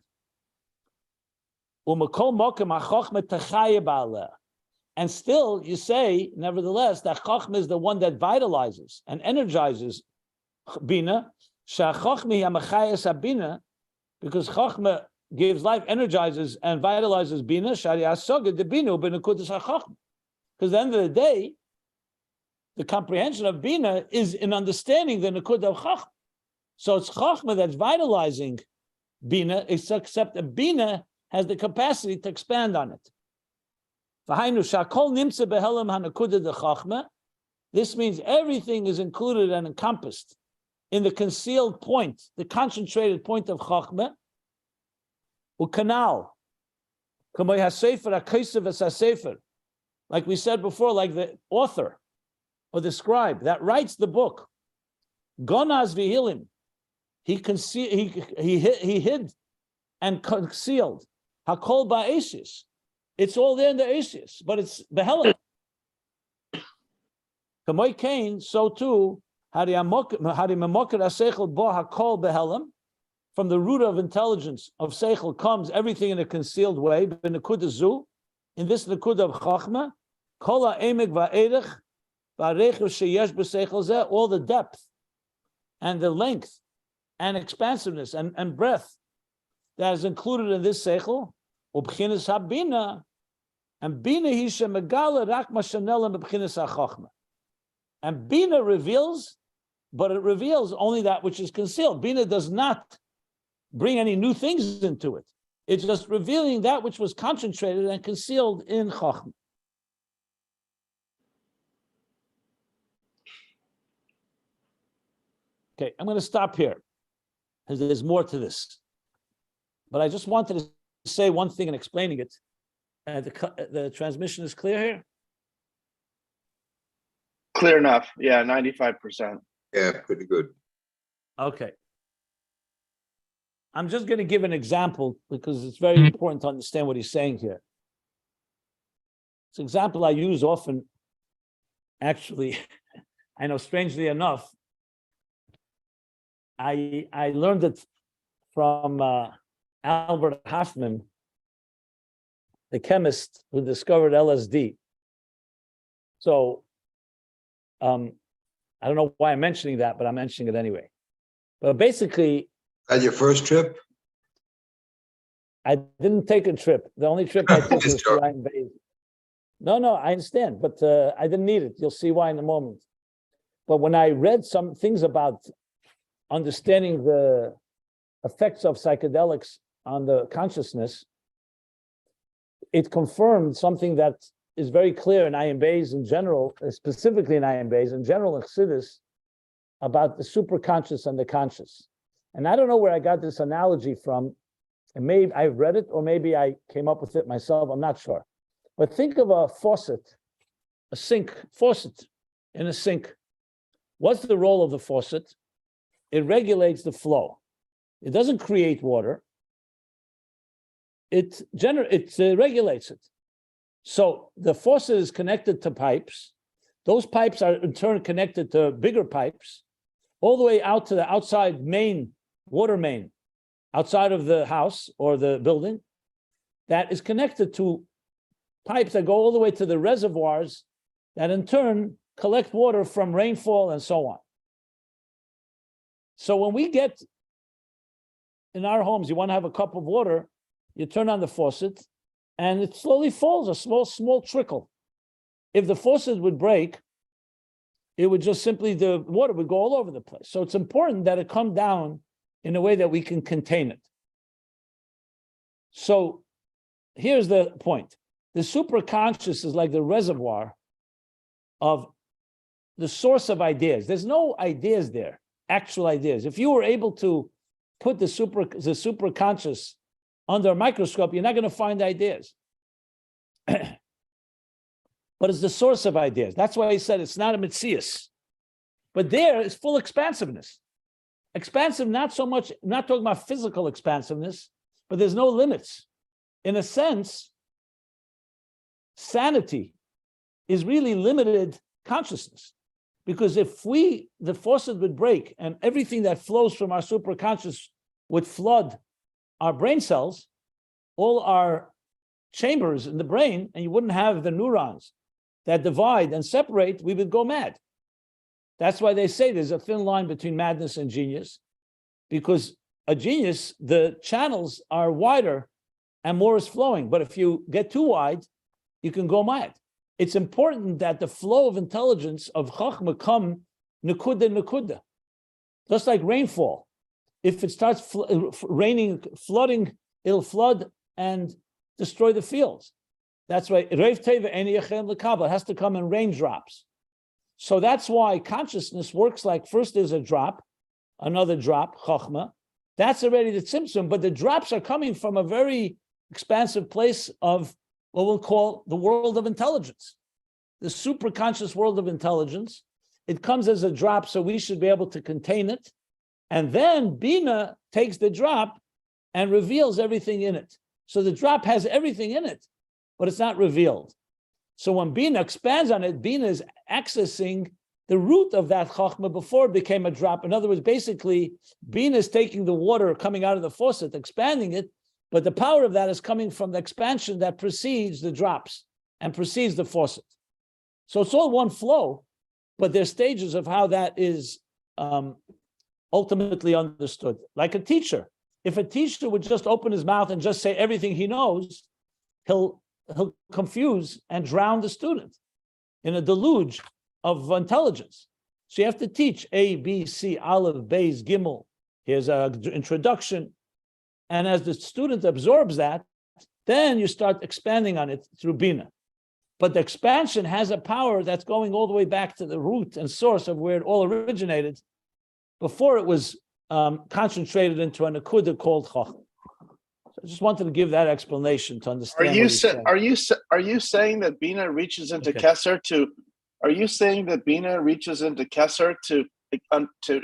And still, you say, nevertheless, that Chochma is the one that vitalizes and energizes Binah, because Chochma gives life, energizes, and vitalizes Binah, because at the end of the day, the comprehension of Binah is in understanding the Nakud of Chochma. So it's Chochma that's vitalizing Binah, except that Binah has the capacity to expand on it. This means everything is included and encompassed in the concealed point, the concentrated point of Chochma. Ukanal, like we said before, like the author or the scribe that writes the book, Gonaz vihilim, he hid and concealed. Hakol ba'esis, it's all there in the esis, but it's behelim. Kamoy Kain, so too, from the root of intelligence of seichel comes everything in a concealed way. In this nakuda of Chochma, all the depth and the length and expansiveness and breadth that is included in this seichel, ubchinas habina, and bina hisha megala rak mashanela b'chinas hachochma. And Binah reveals, but it reveals only that which is concealed. Binah does not bring any new things into it. It's just revealing that which was concentrated and concealed in Chochma. Okay, I'm going to stop here, because there's more to this. But I just wanted to say one thing in explaining it. The transmission is clear here? Clear enough. Yeah, 95%. Yeah, pretty good. Okay. I'm just going to give an example because it's very important to understand what he's saying here. It's an example I use often. Actually, I know, strangely enough, I learned it from Albert Hoffman, the chemist who discovered LSD. So, I don't know why I'm mentioning that, but I'm mentioning it anyway. But basically, At your first trip? I didn't take a trip. The only trip I took was to Ayin Beis. No, I understand, but I didn't need it. You'll see why in a moment. But when I read some things about understanding the effects of psychedelics on the consciousness, it confirmed something that is very clear in Ayin Beis in general, specifically in Ayin Beis, in general in Chassidus, about the superconscious and the conscious. And I don't know where I got this analogy from. And maybe I've read it, or maybe I came up with it myself. I'm not sure. But think of a faucet, a sink, faucet in a sink. What's the role of the faucet? It regulates the flow. It doesn't create water. It regulates it. So the faucet is connected to pipes. Those pipes are in turn connected to bigger pipes, all the way out to the outside main, water main, outside of the house or the building, that is connected to pipes that go all the way to the reservoirs that in turn collect water from rainfall and so on. So when we get in our homes, you want to have a cup of water, you turn on the faucet and it slowly falls, a small trickle. If the faucet would break, it would just simply, the water would go all over the place. So it's important that it come down in a way that we can contain it. So here's the point. The superconscious is like the reservoir of the source of ideas. There's no ideas there, actual ideas. If you were able to put the superconscious under a microscope, you're not going to find ideas. But it's the source of ideas. That's why he said it's not a mitzias. But there is full expansiveness. Expansive, not so much, I'm not talking about physical expansiveness, but there's no limits. In a sense, sanity is really limited consciousness. Because if the faucet would break and everything that flows from our superconscious would flood our brain cells, all our chambers in the brain, and you wouldn't have the neurons that divide and separate, we would go mad. That's why they say there's a thin line between madness and genius, because a genius, the channels are wider and more is flowing. But if you get too wide, you can go mad. It's important that the flow of intelligence of Chochma come nekuda. Just like rainfall. If it starts raining, flooding, it'll flood and destroy the fields. That's why it has to come in raindrops. So that's why consciousness works like first there's a drop, another drop, Chochma. That's already the tzimtzum, but the drops are coming from a very expansive place of what we'll call the world of intelligence, the superconscious world of intelligence. It comes as a drop, so we should be able to contain it. And then Binah takes the drop and reveals everything in it. So the drop has everything in it, but it's not revealed. So when Binah expands on it, Binah is accessing the root of that Chochma before it became a drop. In other words, basically, Binah is taking the water coming out of the faucet, expanding it, but the power of that is coming from the expansion that precedes the drops and precedes the faucet. So it's all one flow, but there's stages of how that is ultimately understood. Like a teacher. If a teacher would just open his mouth and just say everything he knows, he'll confuse and drown the student in a deluge of intelligence. So you have to teach A, B, C, Aleph, Beis, Gimel. Here's an introduction. And as the student absorbs that, then you start expanding on it through Binah. But the expansion has a power that's going all the way back to the root and source of where it all originated before it was concentrated into a nekuda called Chochma. So I just wanted to give that explanation to understand. Are you saying that Binah reaches into Kesser to? Are you saying that Binah reaches into Kesser to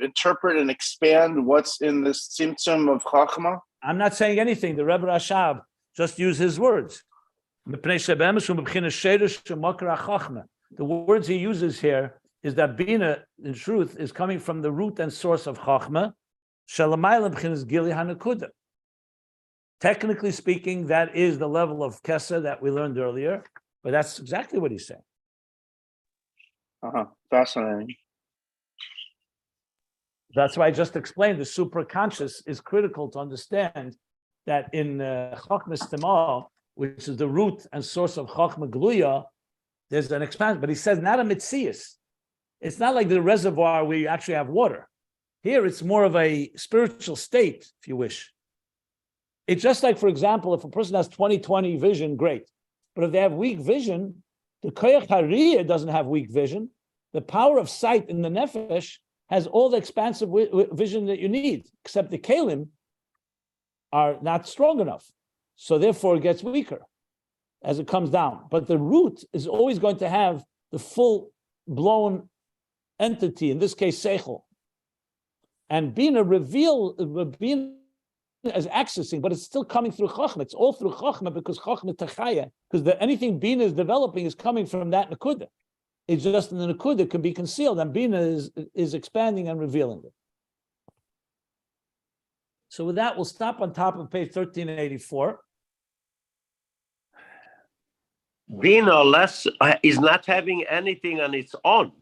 interpret and expand what's in the tzimtzum of Chochma? I'm not saying anything. The Rebbe Rashab just used his words. The words he uses here is that Binah, in truth, is coming from the root and source of Chochma. Technically speaking, that is the level of Kesser that we learned earlier, but that's exactly what he's saying. Fascinating. That's why I just explained the superconscious is critical to understand that in Chochma Stima, which is the root and source of Chochma Gluya, there's an expansion, but he says not a mitzias. It's not like the reservoir where you actually have water. Here, it's more of a spiritual state, if you wish. It's just like, for example, if a person has 20/20 vision, great. But if they have weak vision, the koyach hariyah doesn't have weak vision. The power of sight in the nefesh has all the expansive vision that you need, except the kalim are not strong enough. So therefore, it gets weaker as it comes down. But the root is always going to have the full-blown entity, in this case, seichel. And Binah Binah is accessing, but it's still coming through Chochma. It's all through Chochma because Chochma Tachaya, because anything Binah is developing is coming from that Nakuda. It's just in the Nakuda can be concealed, and Binah is expanding and revealing it. So with that, we'll stop on top of page 1384. Binah is not having anything on its own.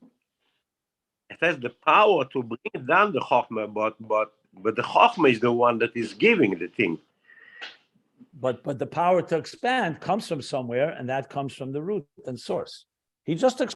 It has the power to bring down the Chochma, but the Chochma is the one that is giving the thing. But the power to expand comes from somewhere, and that comes from the root and source. He just